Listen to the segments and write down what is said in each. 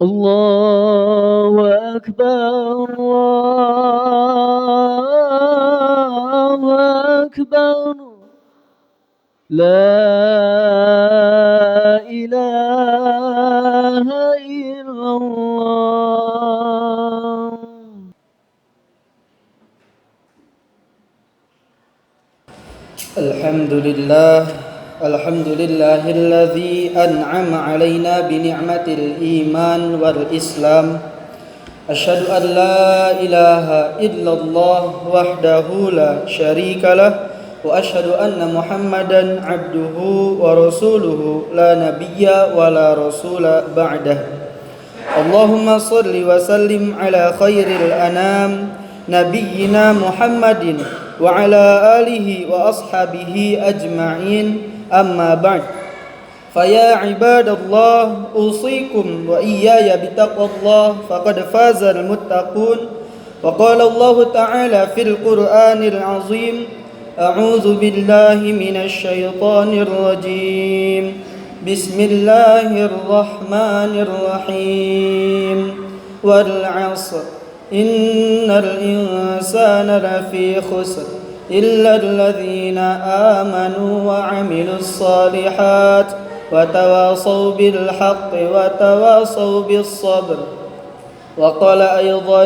الله أكبر الله أكبر لا إله إلا الله. الحمد لله الذي أنعم علينا بنعمة الإيمان والإسلام. أشهد أن لا إله إلا الله وحده لا شريك له وأشهد أن محمدا عبده ورسوله لا نبي ولا رسول بعده. اللهم صل وسلم على خير الأنام نبينا محمد وعلى آله وأصحابه أجمعين. أما بعد، فيا عباد الله أوصيكم وإياي بتقوى الله فقد فاز المتقون. وقال الله تعالى في القرآن العظيم: أعوذ بالله من الشيطان الرجيم. بسم الله الرحمن الرحيم. والعصر إن الإنسان لفي خسر إلا الذين آمنوا وعملوا الصالحات وتواصوا بالحق وتواصوا بالصبر. وقال أيضا: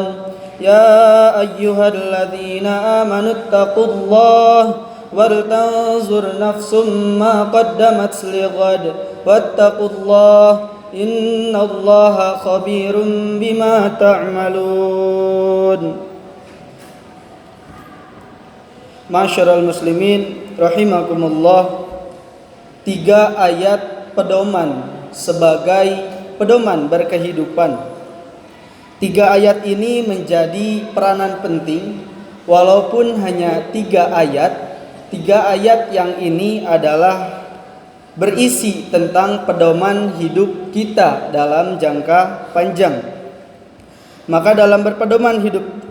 يا أيها الذين آمنوا اتقوا الله ولتنظر نفس ما قدمت لغد واتقوا الله إن الله خبير بما تعملون. Masyarul muslimin rahimakumullah. 3 ayat pedoman sebagai pedoman berkehidupan. 3 ayat ini menjadi peranan penting walaupun hanya 3 ayat. 3 ayat yang ini adalah berisi tentang pedoman hidup kita dalam jangka panjang. Maka dalam berpedoman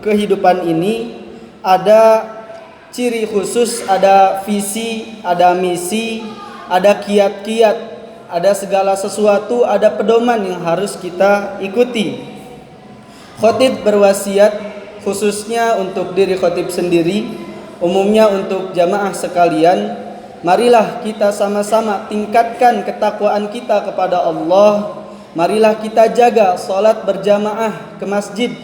kehidupan ini ada ciri khusus, ada visi, ada misi, ada kiat-kiat, ada segala sesuatu, ada pedoman yang harus kita ikuti. Khatib berwasiat khususnya untuk diri khatib sendiri, umumnya untuk jamaah sekalian, marilah kita sama-sama tingkatkan ketakwaan kita kepada Allah. Marilah kita jaga salat berjamaah ke masjid.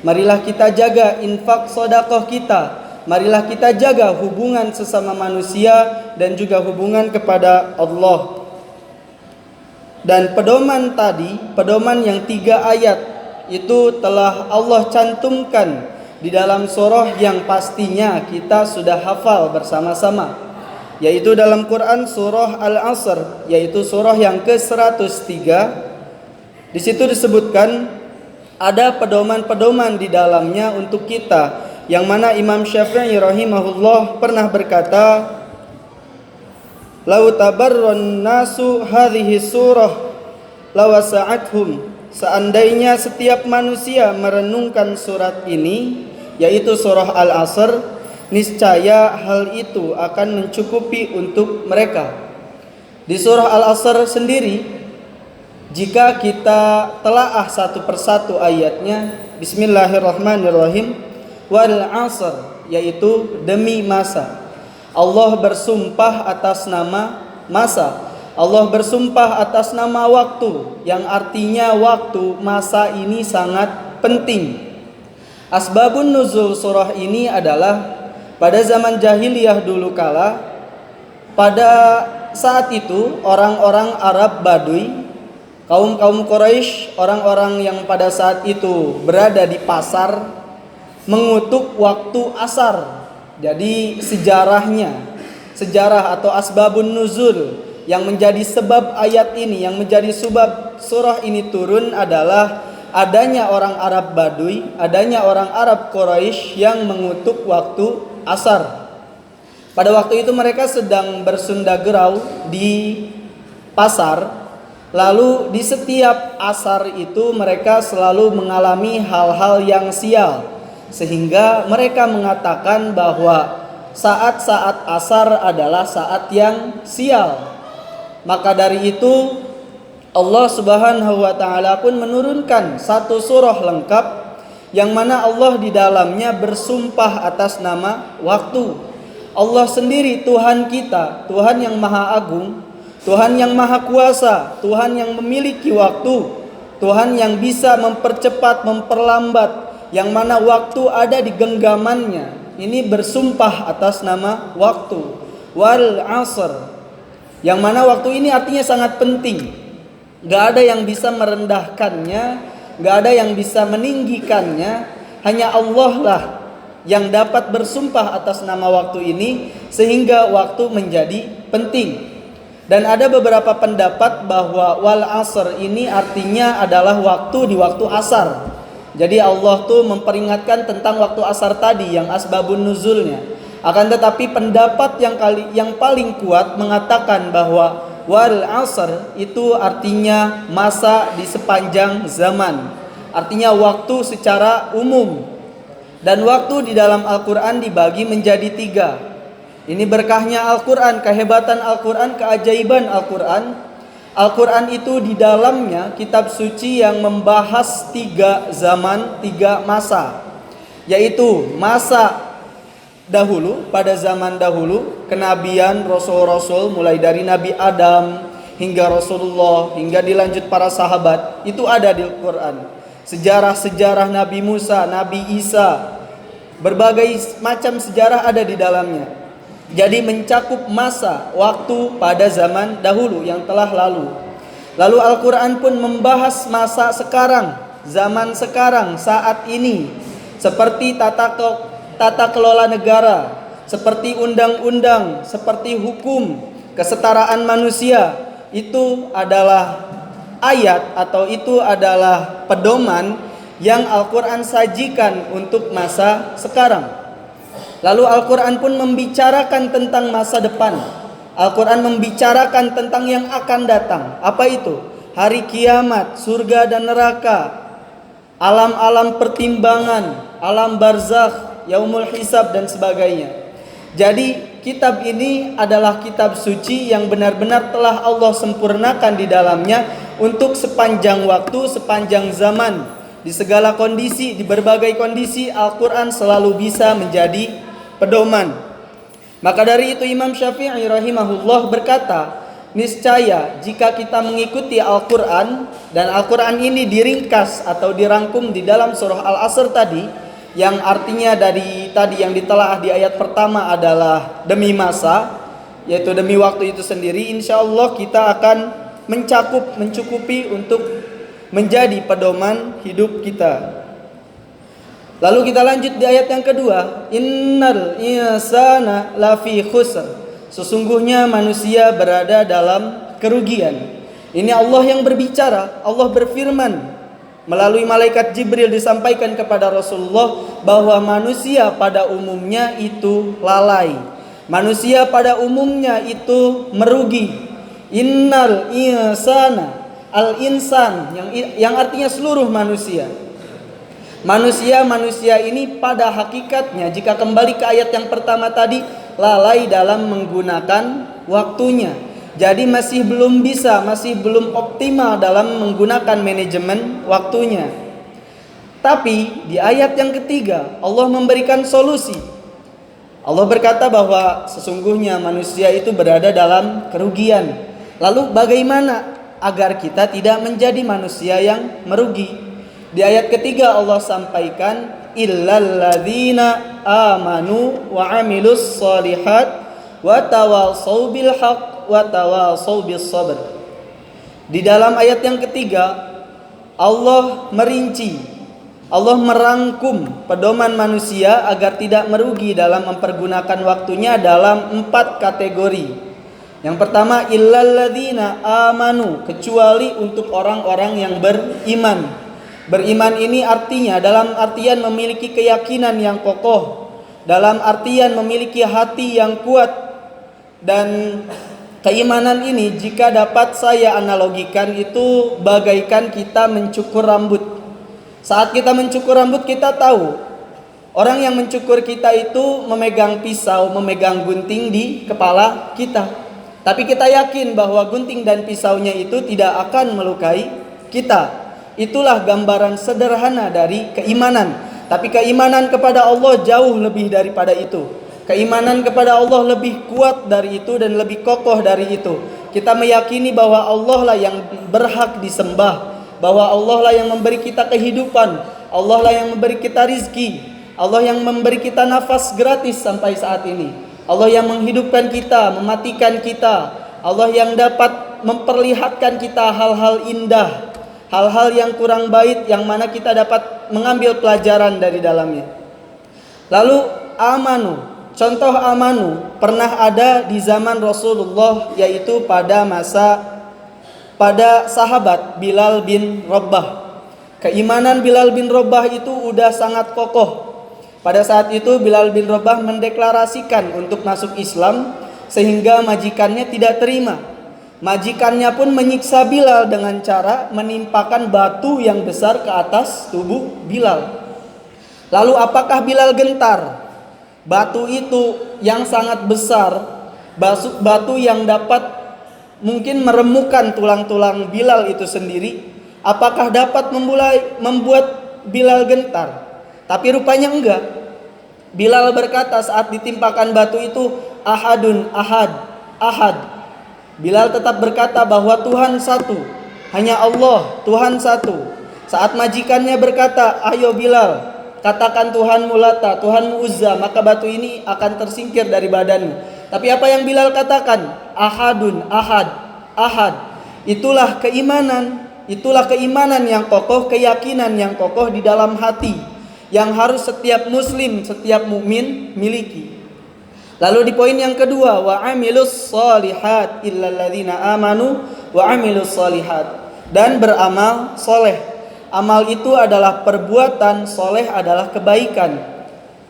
Marilah kita jaga infak sedekah kita. Marilah kita jaga hubungan sesama manusia dan juga hubungan kepada Allah. Dan pedoman tadi, pedoman yang 3 ayat itu telah Allah cantumkan di dalam surah yang pastinya kita sudah hafal bersama-sama, yaitu dalam Quran surah Al-Asr, yaitu surah yang ke-103. Di situ disebutkan ada pedoman-pedoman di dalamnya untuk kita, yang mana Imam Syafi'i rahimahullah pernah berkata, "Lau tabarran nasu hadhihi surah lawasa'athum." Seandainya setiap manusia merenungkan surat ini, yaitu surah Al-Asr, niscaya hal itu akan mencukupi untuk mereka. Di surah Al-Asr sendiri, jika kita telaah satu persatu ayatnya, bismillahirrahmanirrahim, wal asr, yaitu demi masa. Allah bersumpah atas nama masa. Allah bersumpah atas nama waktu, yang artinya waktu, masa ini sangat penting. Asbabun nuzul surah ini adalah pada zaman jahiliyah dulu kala, pada saat itu orang-orang Arab Baduy, kaum Quraisy, orang-orang yang pada saat itu berada di pasar, mengutuk waktu asar. Jadi sejarah atau asbabun nuzul yang menjadi sebab ayat ini, yang menjadi sebab surah ini turun adalah adanya orang Arab Baduy, adanya orang Arab Quraisy yang mengutuk waktu asar. Pada waktu itu mereka sedang bersunda gerau di pasar. Lalu di setiap asar itu mereka selalu mengalami hal-hal yang sial, sehingga mereka mengatakan bahwa saat-saat asar adalah saat yang sial. Maka dari itu Allah Subhanahu wa taala pun menurunkan satu surah lengkap yang mana Allah di dalamnya bersumpah atas nama waktu. Allah sendiri Tuhan kita, Tuhan yang Maha Agung, Tuhan yang Maha Kuasa, Tuhan yang memiliki waktu, Tuhan yang bisa mempercepat, memperlambat, yang mana waktu ada di genggamannya. Ini bersumpah atas nama waktu. Wal asr, yang mana waktu ini artinya sangat penting. Gak ada yang bisa merendahkannya, gak ada yang bisa meninggikannya. Hanya Allah lah yang dapat bersumpah atas nama waktu ini, sehingga waktu menjadi penting. Dan ada beberapa pendapat bahwa wal asr ini artinya adalah waktu di waktu asar. Jadi Allah tuh memperingatkan tentang waktu asar tadi yang asbabun nuzulnya. Akan tetapi pendapat yang paling kuat mengatakan bahwa wal asr itu artinya masa di sepanjang zaman. Artinya waktu secara umum. Dan waktu di dalam Al-Quran dibagi menjadi 3. Ini berkahnya Al-Quran, kehebatan Al-Quran, keajaiban Al-Quran. Al-Quran itu di dalamnya kitab suci yang membahas 3 zaman, 3 masa. Yaitu masa dahulu, pada zaman dahulu, kenabian, rasul-rasul, mulai dari Nabi Adam hingga Rasulullah, hingga dilanjut para sahabat, itu ada di Al-Quran. Sejarah-sejarah Nabi Musa, Nabi Isa, berbagai macam sejarah ada di dalamnya. Jadi mencakup masa waktu pada zaman dahulu yang telah lalu. Lalu Al-Quran pun membahas masa sekarang, zaman sekarang, saat ini, seperti tata kelola negara, seperti undang-undang, seperti hukum, kesetaraan manusia. Itu adalah ayat atau itu adalah pedoman yang Al-Quran sajikan untuk masa sekarang. Lalu Al-Quran pun membicarakan tentang masa depan. Al-Quran membicarakan tentang yang akan datang. Apa itu? Hari kiamat, surga dan neraka, alam-alam pertimbangan, alam barzakh, yaumul hisab dan sebagainya. Jadi kitab ini adalah kitab suci yang benar-benar telah Allah sempurnakan di dalamnya untuk sepanjang waktu, sepanjang zaman, di segala kondisi, di berbagai kondisi Al-Quran selalu bisa menjadi pedoman. Maka dari itu Imam Syafi'i rahimahullah berkata, niscaya jika kita mengikuti Al-Quran, dan Al-Quran ini diringkas atau dirangkum di dalam surah Al-Asr tadi, yang artinya dari tadi yang ditelaah di ayat pertama adalah demi masa, yaitu demi waktu itu sendiri, insya Allah kita akan mencukupi untuk menjadi pedoman hidup kita. Lalu kita lanjut di ayat yang kedua, innal insana lafi khusr, sesungguhnya manusia berada dalam kerugian. Ini Allah yang berbicara, Allah berfirman melalui malaikat Jibril, disampaikan kepada Rasulullah bahwa manusia pada umumnya itu lalai. Manusia pada umumnya itu merugi. Innal insana, al-insan yang artinya seluruh manusia. Manusia ini pada hakikatnya, jika kembali ke ayat yang pertama tadi, lalai dalam menggunakan waktunya. Jadi masih belum optimal dalam menggunakan manajemen waktunya. Tapi di ayat yang ketiga Allah memberikan solusi. Allah berkata bahwa sesungguhnya manusia itu berada dalam kerugian. Lalu bagaimana agar kita tidak menjadi manusia yang merugi? Di ayat ketiga Allah sampaikan, illal ladzina amanu wa amilus shalihat wa tawassaw bil haqq wa tawassaw bis sabr. Di dalam ayat yang ketiga Allah merinci, Allah merangkum pedoman manusia agar tidak merugi dalam mempergunakan waktunya dalam 4 kategori. Yang pertama, illal ladzina amanu, kecuali untuk orang-orang yang beriman. Beriman ini artinya dalam artian memiliki keyakinan yang kokoh, dalam artian memiliki hati yang kuat. Dan keimanan ini jika dapat saya analogikan itu bagaikan kita mencukur rambut. Saat kita mencukur rambut, kita tahu orang yang mencukur kita itu memegang pisau, memegang gunting di kepala kita. Tapi kita yakin bahwa gunting dan pisaunya itu tidak akan melukai kita. Itulah gambaran sederhana dari keimanan. Tapi keimanan kepada Allah jauh lebih daripada itu. Keimanan kepada Allah lebih kuat dari itu dan lebih kokoh dari itu. Kita meyakini bahwa Allah lah yang berhak disembah, bahwa Allah lah yang memberi kita kehidupan, Allah lah yang memberi kita rizki, Allah yang memberi kita nafas gratis sampai saat ini, Allah yang menghidupkan kita, mematikan kita, Allah yang dapat memperlihatkan kita hal-hal indah, hal-hal yang kurang baik yang mana kita dapat mengambil pelajaran dari dalamnya. Lalu amanu, contoh amanu pernah ada di zaman Rasulullah, yaitu pada sahabat Bilal bin Rabah. Keimanan Bilal bin Rabah itu udah sangat kokoh. Pada saat itu Bilal bin Rabah mendeklarasikan untuk masuk Islam, sehingga majikannya tidak terima. Majikannya pun menyiksa Bilal dengan cara menimpakan batu yang besar ke atas tubuh Bilal. Lalu apakah Bilal gentar? Batu itu yang sangat besar, batu yang dapat mungkin meremukkan tulang-tulang Bilal itu sendiri, apakah dapat membuat Bilal gentar? Tapi rupanya enggak. Bilal berkata saat ditimpakan batu itu, ahadun ahad, ahad. Bilal tetap berkata bahwa Tuhan satu, hanya Allah, Tuhan satu. Saat majikannya berkata, ayo Bilal, katakan Tuhanmu Lata, Tuhanmu Uzza, maka batu ini akan tersingkir dari badanmu. Tapi apa yang Bilal katakan? Ahadun ahad, ahad. Itulah keimanan yang kokoh, keyakinan yang kokoh di dalam hati, yang harus setiap muslim, setiap mukmin miliki. Lalu di poin yang kedua, wa amilus solihat illal ladzina amanu wa amilus solihat, dan beramal soleh. Amal itu adalah perbuatan, soleh adalah kebaikan.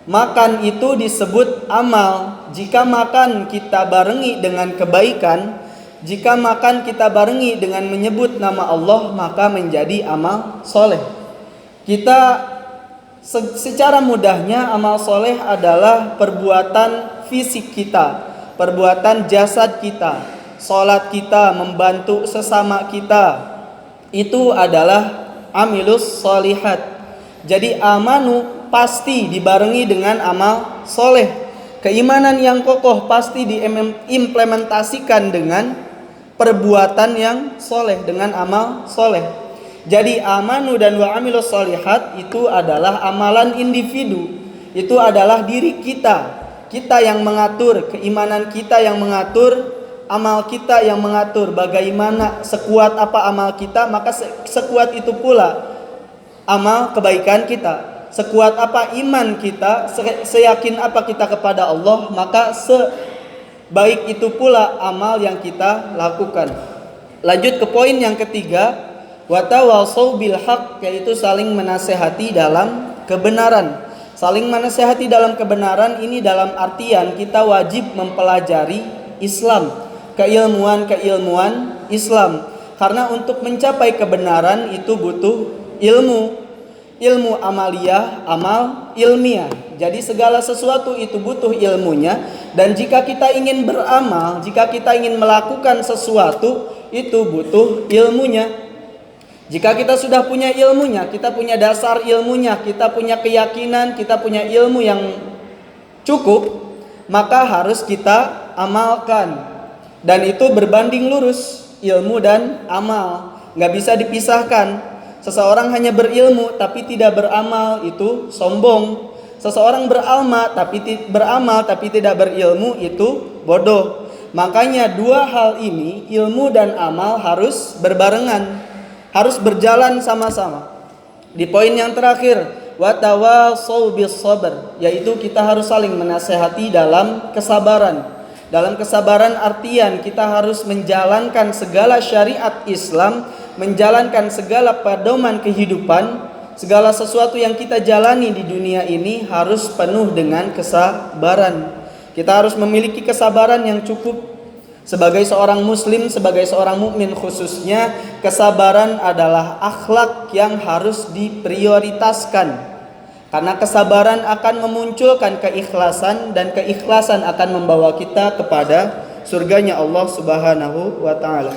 Makan itu disebut amal jika makan kita barengi dengan kebaikan. Jika makan kita barengi dengan menyebut nama Allah, maka menjadi amal soleh. Kita secara mudahnya amal soleh adalah perbuatan fisik kita, perbuatan jasad kita, sholat kita, membantu sesama kita, itu adalah amilus solihat. Jadi amanu pasti dibarengi dengan amal soleh. Keimanan yang kokoh pasti diimplementasikan dengan perbuatan yang soleh, dengan amal soleh. Jadi amanu dan wa amilus solihat itu adalah amalan individu. Itu adalah diri kita. Kita yang mengatur, keimanan kita yang mengatur, amal kita yang mengatur. Bagaimana sekuat apa amal kita, maka sekuat itu pula amal kebaikan kita. Sekuat apa iman kita, seyakin apa kita kepada Allah, maka sebaik itu pula amal yang kita lakukan. Lanjut ke poin yang ketiga, watawasau bil haq, yaitu saling menasehati dalam kebenaran. Saling menasehati dalam kebenaran ini dalam artian kita wajib mempelajari Islam, keilmuan Islam. Karena untuk mencapai kebenaran itu butuh ilmu amaliyah, amal ilmiah. Jadi segala sesuatu itu butuh ilmunya. Dan jika kita ingin beramal, jika kita ingin melakukan sesuatu, itu butuh ilmunya. Jika kita sudah punya ilmunya, kita punya dasar ilmunya, kita punya keyakinan, kita punya ilmu yang cukup, maka harus kita amalkan. Dan itu berbanding lurus, ilmu dan amal, nggak bisa dipisahkan. Seseorang hanya berilmu tapi tidak beramal, itu sombong. Seseorang beramal tapi tidak berilmu, itu bodoh. Makanya dua hal ini, ilmu dan amal, harus berbarengan, harus berjalan sama-sama. Di poin yang terakhir, watawasau bis sabr, yaitu kita harus saling menasehati dalam kesabaran. Dalam kesabaran artian kita harus menjalankan segala syariat Islam, menjalankan segala pedoman kehidupan, segala sesuatu yang kita jalani di dunia ini harus penuh dengan kesabaran. Kita harus memiliki kesabaran yang cukup. Sebagai seorang muslim, sebagai seorang mukmin khususnya, kesabaran adalah akhlak yang harus diprioritaskan. Karena kesabaran akan memunculkan keikhlasan, dan keikhlasan akan membawa kita kepada surganya Allah Subhanahu wa taala.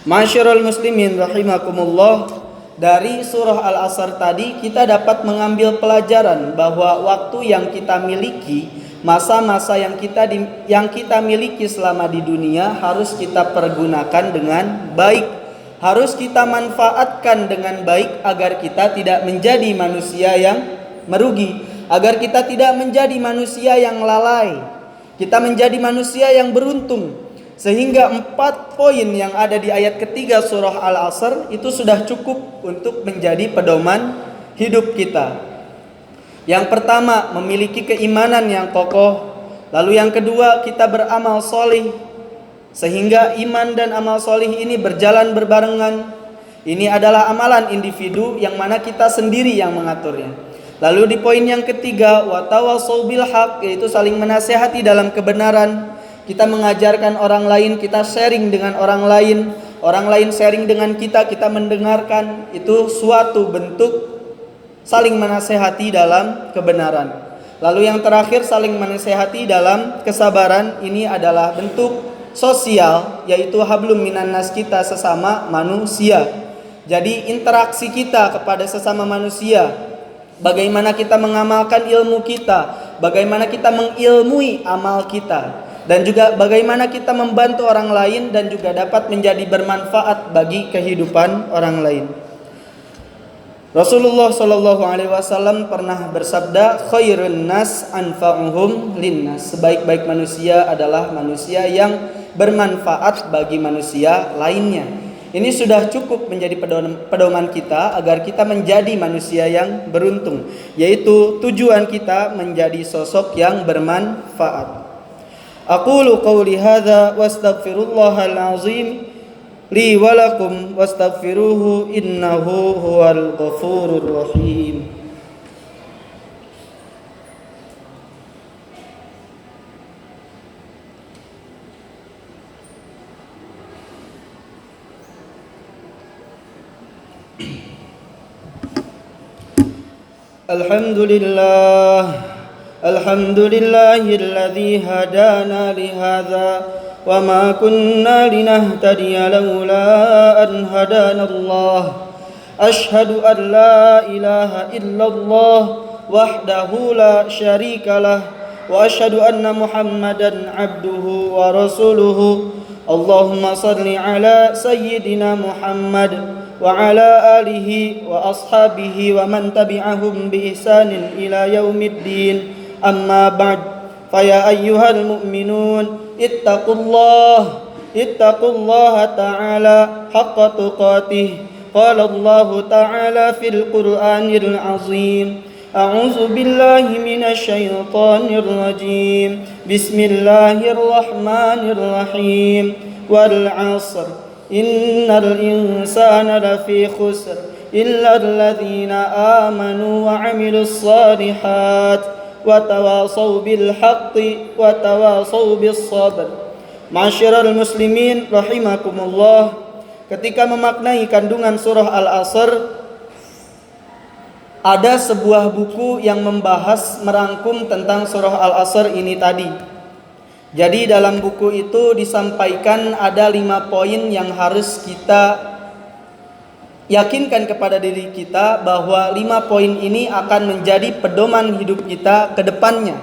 Masyarul muslimin rahimakumullah, dari surah Al-Asr tadi kita dapat mengambil pelajaran bahwa waktu yang kita miliki, masa-masa yang kita miliki selama di dunia harus kita pergunakan dengan baik, harus kita manfaatkan dengan baik agar kita tidak menjadi manusia yang merugi, agar kita tidak menjadi manusia yang lalai, kita menjadi manusia yang beruntung. Sehingga 4 poin yang ada di ayat ketiga surah Al-Asr itu sudah cukup untuk menjadi pedoman hidup kita. Yang pertama, memiliki keimanan yang kokoh. Lalu yang kedua, kita beramal solih, sehingga iman dan amal solih ini berjalan berbarengan. Ini adalah amalan individu yang mana kita sendiri yang mengaturnya. Lalu di poin yang ketiga, watawasau bil haq, yaitu saling menasihati dalam kebenaran. Kita mengajarkan orang lain, kita sharing dengan orang lain sharing dengan kita mendengarkan. Itu suatu bentuk saling menasehati dalam kebenaran. Lalu yang terakhir, saling menasehati dalam kesabaran. Ini adalah bentuk sosial, yaitu hablum minan nas, kita sesama manusia. Jadi interaksi kita kepada sesama manusia, bagaimana kita mengamalkan ilmu kita, bagaimana kita mengilmui amal kita, dan juga bagaimana kita membantu orang lain dan juga dapat menjadi bermanfaat bagi kehidupan orang lain. Rasulullah Shallallahu Alaihi Wasallam pernah bersabda, khairun nas anfa'uhum linnas, sebaik-baik manusia adalah manusia yang bermanfaat bagi manusia lainnya. Ini sudah cukup menjadi pedoman kita agar kita menjadi manusia yang beruntung, yaitu tujuan kita menjadi sosok yang bermanfaat. Aqulu qawli hadza wastaghfirullahal azim li wa lakum wastaghfiruhu innahu huwal ghafurur rahim. Alhamdulillah, alhamdulillahilladzi hadana lihadza wa ma kunna linahtadiya laula an hadanallah. Ashhadu an la ilaha illallah wahdahu la syarikalah wa ashhadu anna Muhammadan abduhu wa rasuluhu. Allahumma salli ala sayyidina Muhammad wa ala alihi wa ashabihi wa man tabi'ahum bi ihsanin ila yaumiddin. Amma ba'd, faya ayyuhal mu'minun ittaqullaha ta'ala haqqa tuqatih. Qala Allah ta'ala fil Qur'anil azim, a'udzu billahi minasy syaithanir rajim. Bismillahirrahmanirrahim. Wal 'ashr, innal insana lafi khusr illa alladhina amanu wa 'amilus shalihat wa tawasaw bil haqqi wa tawasaw bis sabr. Masyarul muslimin rahimakumullah, ketika memaknai kandungan surah Al-Asr, ada sebuah buku yang membahas, merangkum tentang surah Al-Asr ini tadi. Jadi dalam buku itu disampaikan ada 5 poin yang harus kita yakinkan kepada diri kita, bahwa 5 poin ini akan menjadi pedoman hidup kita ke depannya.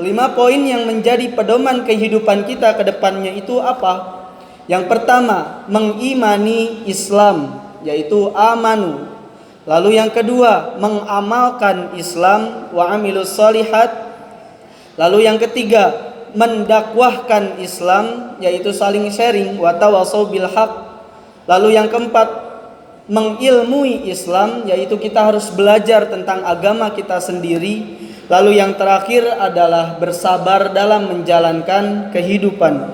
5 poin yang menjadi pedoman kehidupan kita ke depannya itu apa? Yang pertama, mengimani Islam, yaitu amanu. Lalu yang kedua, mengamalkan Islam, wa amilus shalihat. Lalu yang ketiga, mendakwahkan Islam, yaitu saling sharing, wa tawasaw bil haq. Lalu yang keempat, mengilmui Islam, yaitu kita harus belajar tentang agama kita sendiri. Lalu yang terakhir adalah bersabar dalam menjalankan kehidupan.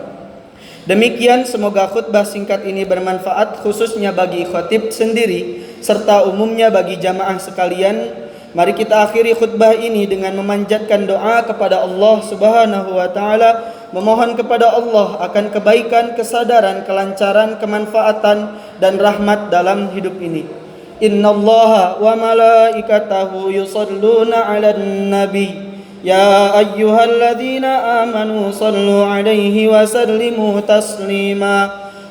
Demikian, semoga khutbah singkat ini bermanfaat, khususnya bagi khatib sendiri serta umumnya bagi jamaah sekalian. Mari kita akhiri khutbah ini dengan memanjatkan doa kepada Allah Subhanahu wa taala, memohon kepada Allah akan kebaikan, kesadaran, kelancaran, kemanfaatan dan rahmat dalam hidup ini. Innallaha wa malaikatahu yusholluna 'alan nabi يا أيها الذين آمنوا صلوا عليه وسلموا تسليما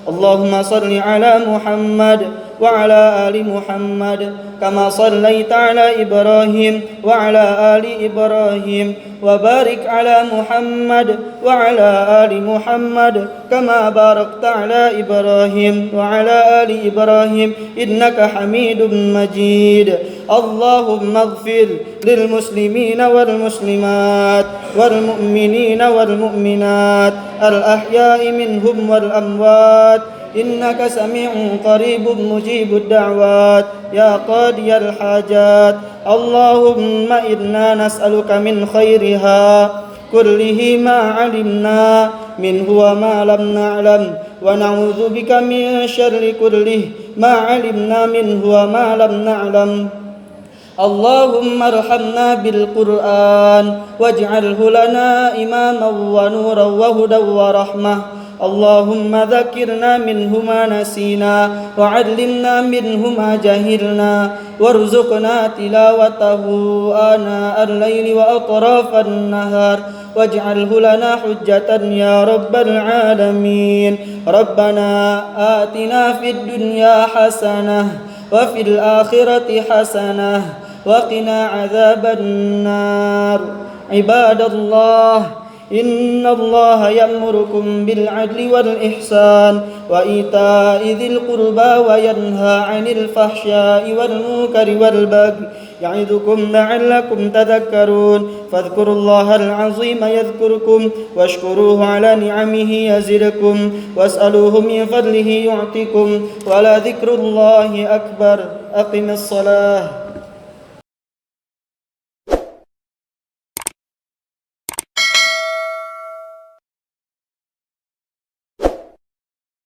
اللهم صل على محمد وعلى آل محمد كما صليت على إبراهيم وعلى آل إبراهيم وبارك على محمد وعلى آل محمد كما باركت على إبراهيم وعلى آل إبراهيم إنك حميد مجيد اللهم اغفر للمسلمين والمسلمات والمؤمنين والمؤمنات الأحياء منهم والأموات إنك سميع قريب مجيب الدعوات يا قاضي الحاجات اللهم إنا نسألك من خيرها كله ما علمنا منه وما لم نعلم ونعوذ بك من شر كله ما علمنا منه وما لم نعلم اللهم ارحمنا بالقرآن واجعله لنا إماما ونورا وهدى ورحمة اللهم ذكرنا منه ما نسينا وعلمنا منه ما جهلنا وارزقنا تلاوته آناء الليل وأطراف النهار واجعله لنا حجة يا رب العالمين ربنا آتنا في الدنيا حسنة وفي الآخرة حسنة وقنا عذاب النار عباد الله إن الله يأمركم بالعدل والإحسان وإيتاء ذي القربى وينهى عن الفحشاء والمنكر والبغي يعظكم لعلكم تذكرون فاذكروا الله العظيم يذكركم واشكروه على نعمه يزدكم واسألوه من فضله يعطكم ولذكر الله أكبر أقم الصلاة